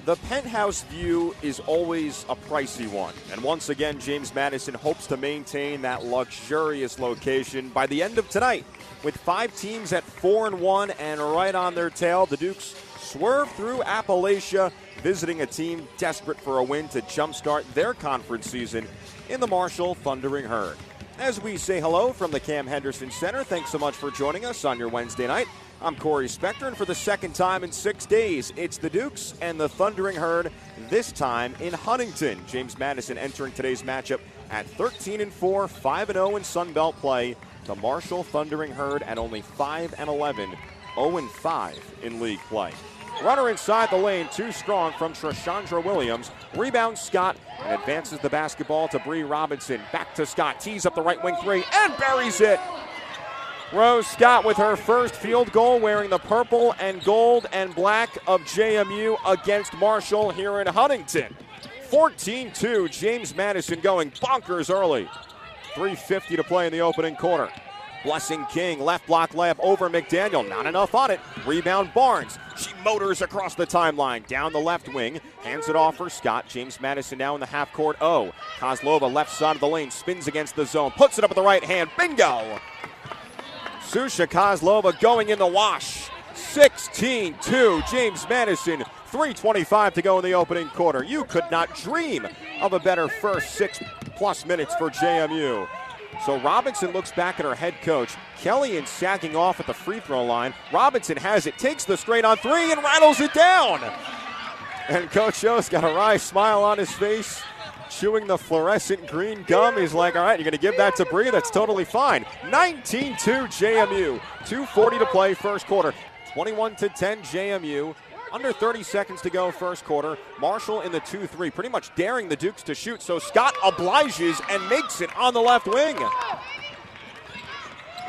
The penthouse view is always a pricey one, and once again, James Madison hopes to maintain that luxurious location by the end of tonight. With 5 teams at 4-1 and right on their tail, the Dukes swerve through Appalachia, visiting a team desperate for a win to jumpstart their conference season in the Marshall Thundering Herd. As we say hello from the Cam Henderson Center, thanks so much for joining us on your Wednesday night. I'm Corey Spector, and for the second time in 6 days, it's the Dukes and the Thundering Herd, this time in Huntington. James Madison entering today's matchup at 13-4, 5-0 in Sun Belt play. The Marshall Thundering Herd at only 5-11, 0-5 in league play. Runner inside the lane, too strong from Trashandra Williams. Rebounds Scott and advances the basketball to Bree Robinson. Back to Scott, tees up the right wing three and buries it. Rose Scott with her first field goal, wearing the purple and gold and black of JMU against Marshall here in Huntington. 14-2, James Madison going bonkers early. 3:50 to play in the opening quarter. Blessing King, left block layup over McDaniel. Not enough on it. Rebound Barnes. She motors across the timeline. Down the left wing. Hands it off for Scott. James Madison now in the half court. Kozlova left side of the lane. Spins against the zone. Puts it up with the right hand. Bingo! Susha Kozlova going in the wash. 16-2, James Madison. 3:25 to go in the opening quarter. You could not dream of a better first 6+ minutes for JMU. So Robinson looks back at her head coach. Kellyan sagging off at the free throw line. Robinson has it, takes the straight on three, and rattles it down. And Coach O's got a wry smile on his face, chewing the fluorescent green gum. He's like, all right, you're going to give that to Bree? That's totally fine. 19-2 JMU. 2:40 to play first quarter. 21-10 JMU. Under 30 seconds to go first quarter. Marshall in the 2-3, pretty much daring the Dukes to shoot. So Scott obliges and makes it on the left wing.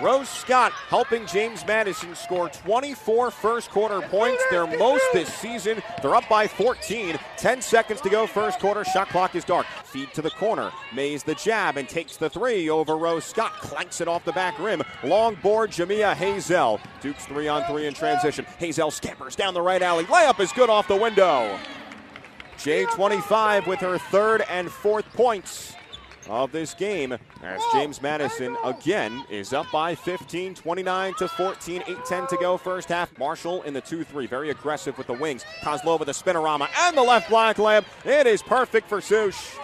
Rose Scott helping James Madison score 24 first quarter points, their most this season. They're up by 14. 10 seconds to go first quarter. Shot clock is dark. Feed to the corner. Mays the jab and takes the three over Rose Scott. Clanks it off the back rim. Long board, Jamia Hazel. Dukes 3-on-3 in transition. Hazel scampers down the right alley. Layup is good off the window. J25 with her third and fourth points of this game, as James Madison again is up by 15, 29-14, 8:10 to go first half. Marshall in the 2-3, very aggressive with the wings. Kozlova the spinorama and the left block layup. It is perfect for Sush.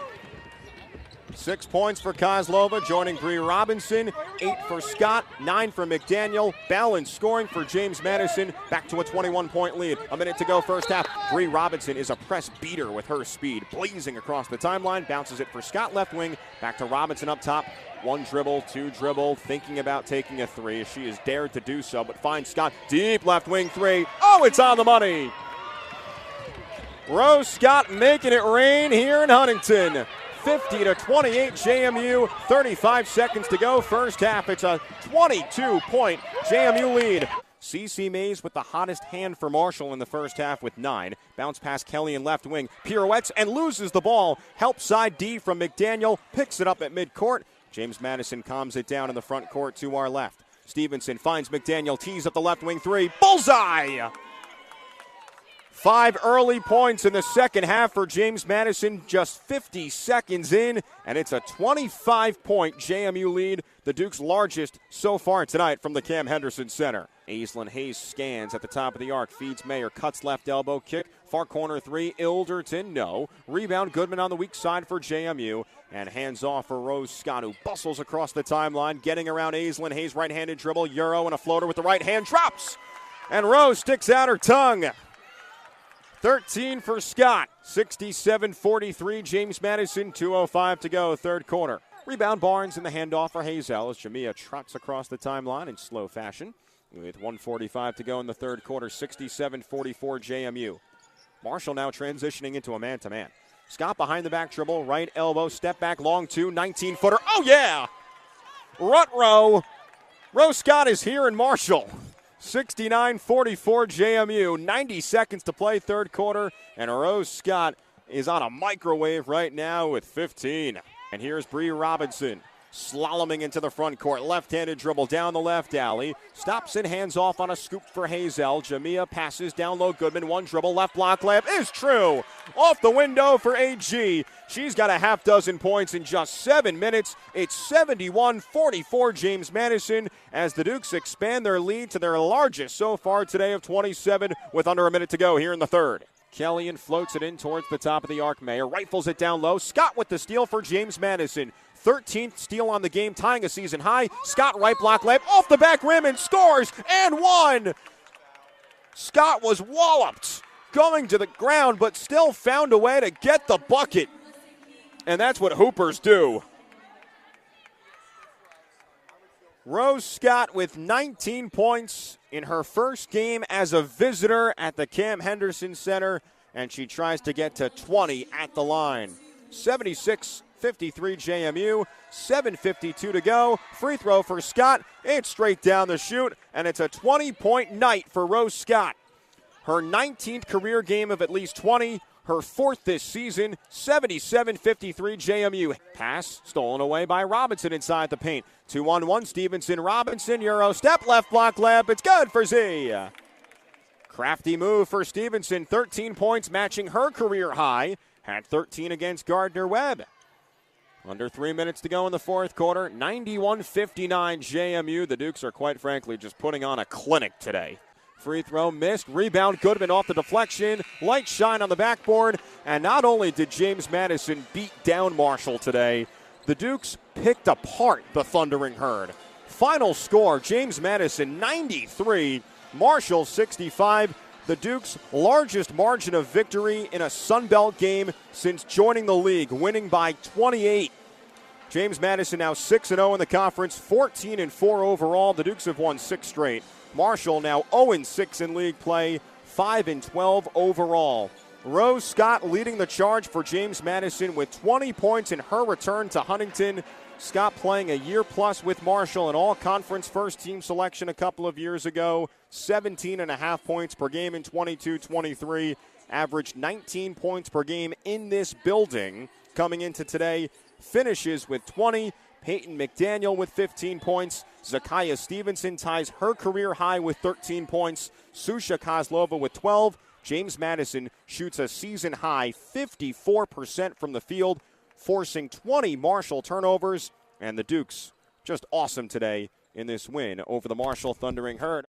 6 points for Kozlova, joining Bree Robinson. 8 for Scott, 9 for McDaniel. Balanced scoring for James Madison. Back to a 21-point lead. A minute to go first half. Bree Robinson is a press beater with her speed. Blazing across the timeline. Bounces it for Scott left wing. Back to Robinson up top. 1 dribble, 2 dribble. Thinking about taking a 3. She is dared to do so, but finds Scott. Deep left wing 3. Oh, it's on the money. Rose Scott making it rain here in Huntington. 50-28 JMU, 35 seconds to go first half. It's a 22-point JMU lead. CeCe Mays with the hottest hand for Marshall in the first half with 9. Bounce pass Kellyan left wing, pirouettes and loses the ball. Help side D from McDaniel, picks it up at midcourt. James Madison calms it down in the front court to our left. Stevenson finds McDaniel, tees up the left wing 3, bullseye! 5 early points in the second half for James Madison, just 50 seconds in, and it's a 25-point JMU lead, the Dukes' largest so far tonight from the Cam Henderson Center. Aislinn Hayes scans at the top of the arc, feeds Mayer, cuts left elbow, kick, far corner 3, Ilderton, no. Rebound, Goodman on the weak side for JMU, and hands off for Rose Scott, who bustles across the timeline, getting around Aislinn Hayes, right-handed dribble, Euro, and a floater with the right hand, drops, and Rose sticks out her tongue. 13 for Scott, 67-43, James Madison, 2:05 to go, third quarter. Rebound Barnes in the handoff for Hazel as Jamia trots across the timeline in slow fashion. With 1:45 to go in the third quarter, 67-44 JMU. Marshall now transitioning into a man-to-man. Scott behind the back dribble, right elbow, step back, long 2, 19-footer. Oh, yeah! Rutrow. Rose Scott is here in Marshall. 69-44 JMU, 90 seconds to play third quarter, and Rose Scott is on a microwave right now with 15. And here's Bree Robinson. slaloming into the front court. Left-handed dribble down the left alley. Stops and hands off on a scoop for Hazel. Jamia passes down low. Goodman, one dribble, left block layup is true. Off the window for AG. She's got a half dozen points in just 7 minutes. It's 71-44 James Madison as the Dukes expand their lead to their largest so far today of 27 with under a minute to go here in the third. Kellyan floats it in towards the top of the arc. Mayer rifles it down low. Scott with the steal for James Madison. 13th steal on the game, tying a season high. Scott right block layup off the back rim and scores and one. Scott was walloped going to the ground, but still found a way to get the bucket. And that's what Hoopers do. Rose Scott with 19 points in her first game as a visitor at the Cam Henderson Center, and she tries to get to 20 at the line. 76-53 JMU, 7:52 to go. Free throw for Scott. It's straight down the chute, and it's a 20-point night for Rose Scott. Her 19th career game of at least 20. Her fourth this season, 77-53 JMU. Pass stolen away by Robinson inside the paint. 2-on-1, Stevenson, Robinson, Euro step, left block layup. It's good for Z. Crafty move for Stevenson, 13 points, matching her career high. Had 13 against Gardner-Webb. Under 3 minutes to go in the fourth quarter, 91-59 JMU. The Dukes are quite frankly just putting on a clinic today. Free throw missed. Rebound Goodman off the deflection. Light shine on the backboard. And not only did James Madison beat down Marshall today, the Dukes picked apart the Thundering Herd. Final score, James Madison 93, Marshall 65. The Dukes' largest margin of victory in a Sun Belt game since joining the league, winning by 28. James Madison now 6-0 in the conference, 14-4 overall. The Dukes have won 6 straight. Marshall now 0-6 in league play, 5-12 overall. Rose Scott leading the charge for James Madison with 20 points in her return to Huntington. Scott playing a year plus with Marshall, an all-conference first-team selection a couple of years ago. 17.5 points per game in 22-23. Averaged 19 points per game in this building coming into today. Finishes with 20. Peyton McDaniel with 15 points. Zakiya Stevenson ties her career high with 13 points. Susha Kozlova with 12. James Madison shoots a season-high 54% from the field, forcing 20 Marshall turnovers. And the Dukes just awesome today in this win over the Marshall Thundering Herd.